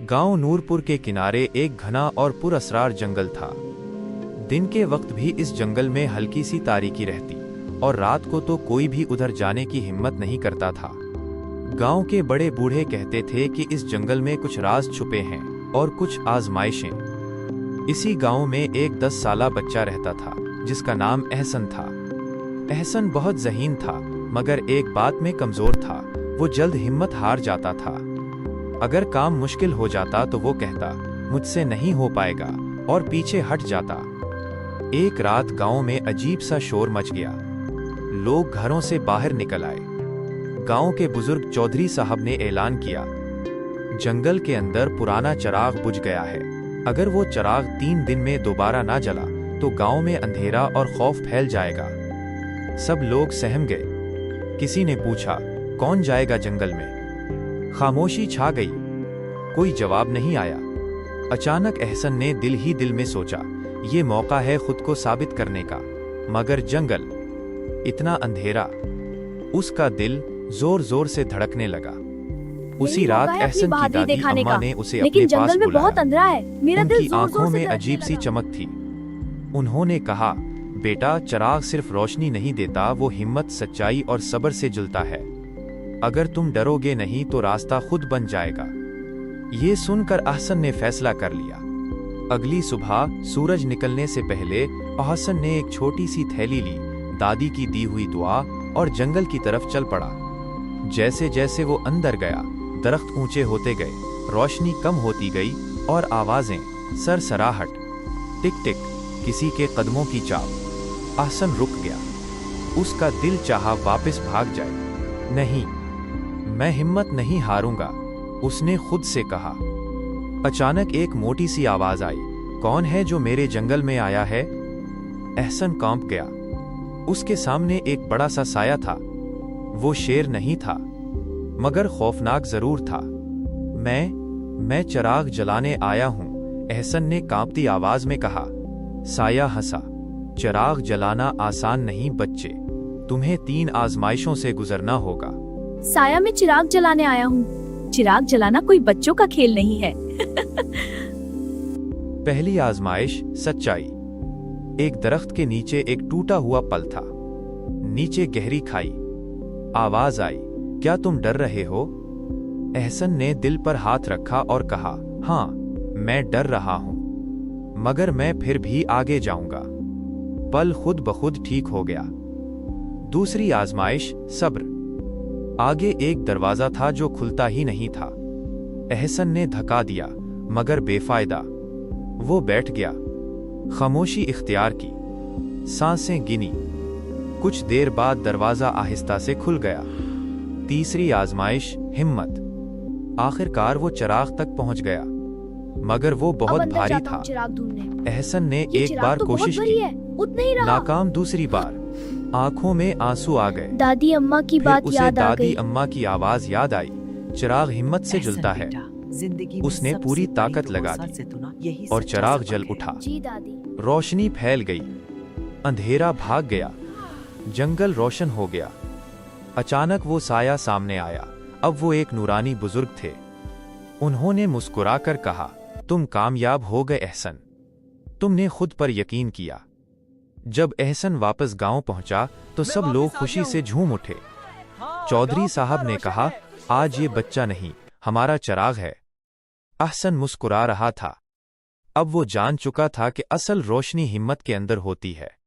गांव नूरपुर के किनारे एक घना और पुरअसरार जंगल था। दिन के वक्त भी इस जंगल में हल्की सी तारीकी रहती और रात को तो कोई भी उधर जाने की हिम्मत नहीं करता था। गांव के बड़े बूढ़े कहते थे कि इस जंगल में कुछ राज छुपे हैं और कुछ आजमाइशें। इसी गांव में एक 10 साला बच्चा रहता था जिसका नाम एहसन था। एहसन बहुत ज़हीन था, मगर एक बात में कमज़ोर था, वो जल्द हिम्मत हार जाता था। अगर काम मुश्किल हो जाता तो वो कहता, मुझसे नहीं हो पाएगा, और पीछे हट जाता। एक रात गांव में अजीब सा शोर मच गया। लोग घरों से बाहर निकल आए। गांव के बुजुर्ग चौधरी साहब ने ऐलान किया, जंगल के अंदर पुराना चिराग बुझ गया है। अगर वो चिराग 3 दिन में दोबारा ना जला तो गांव में अंधेरा और खौफ फैल जाएगा। सब लोग सहम गए। किसी ने पूछा, कौन जाएगा जंगल में? खामोशी छा गई, कोई जवाब नहीं आया। अचानक एहसन ने दिल ही दिल में सोचा, ये मौका है खुद को साबित करने का। मगर जंगल, इतना अंधेरा। उसका दिल जोर जोर से धड़कने लगा। उसी रात एहसन की दादी अम्मा ने उसे अपने पास बुलाया। बहुत अंधेरा है, मेरा दिल उनकी जोर-जोर आंखों से में धड़कने अजीब सी लगा। चमक थी। उन्होंने कहा, बेटा, चिराग सिर्फ रोशनी नहीं देता, वो हिम्मत, सच्चाई और सब्र से जलता है। अगर तुम डरोगे नहीं तो रास्ता खुद बन जाएगा। ये सुनकर अहसन ने फैसला कर लिया। अगली सुबह सूरज निकलने से पहले अहसन ने एक छोटी सी थैली ली, दादी की दी हुई दुआ, और जंगल की तरफ चल पड़ा। जैसे जैसे वो अंदर गया, दरख्त ऊंचे होते गए, रोशनी कम होती गई और आवाजें, सरसराहट, टिक टिक, किसी के कदमों की चाप। अहसन रुक गया। उसका दिल चाहा वापस भाग जाए। नहीं, मैं हिम्मत नहीं हारूंगा, उसने खुद से कहा। अचानक एक मोटी सी आवाज आई, कौन है जो मेरे जंगल में आया है? एहसन कांप गया। उसके सामने एक बड़ा सा साया था। वो शेर नहीं था, मगर खौफनाक जरूर था। मैं चिराग जलाने आया हूं, एहसन ने कांपती आवाज में कहा। साया हंसा। चिराग जलाना आसान नहीं बच्चे, तुम्हें 3 आजमाइशों से गुजरना होगा। साया, मैं चिराग जलाने आया हूँ। चिराग जलाना कोई बच्चों का खेल नहीं है। पहली आजमाइश, सच्चाई। एक दरख्त के नीचे एक टूटा हुआ पल था। नीचे गहरी खाई। आवाज आई, क्या तुम डर रहे हो? एहसन ने दिल पर हाथ रखा और कहा, हाँ, मैं डर रहा हूं, मगर मैं फिर भी आगे जाऊंगा। पल खुद ब खुद ठीक हो गया। दूसरी आजमाइश, सब्र। आगे एक दरवाजा था जो खुलता ही नहीं था। एहसन ने धक्का दिया, मगर बेफायदा। वो बैठ गया। खामोशी इख्तियार की, सांसें गिनी। कुछ देर बाद दरवाजा आहिस्ता से खुल गया। तीसरी आजमाइश, हिम्मत। आखिरकार वो चिराग तक पहुंच गया, मगर वो बहुत भारी था। एहसन ने एक बार कोशिश की, नाकाम। दूसरी बार आंखों में आंसू आ गए। दादी अम्मा की बात याद आ गई। दादी अम्मा की आवाज याद आई, चिराग हिम्मत से जलता है। उसने पूरी ताकत लगा दी और चिराग जल उठा। जी दादी। रोशनी फैल गई, अंधेरा भाग गया, जंगल रोशन हो गया। अचानक वो साया सामने आया। अब वो एक नूरानी बुजुर्ग थे। उन्होंने मुस्कुराकर कहा, तुम कामयाब हो गए एहसन, तुमने खुद पर यकीन किया। जब एहसन वापस गांव पहुंचा तो सब लोग खुशी से झूम उठे। चौधरी साहब ने कहा, आज ये बच्चा नहीं, हमारा चिराग है। एहसन मुस्कुरा रहा था। अब वो जान चुका था कि असल रोशनी हिम्मत के अंदर होती है।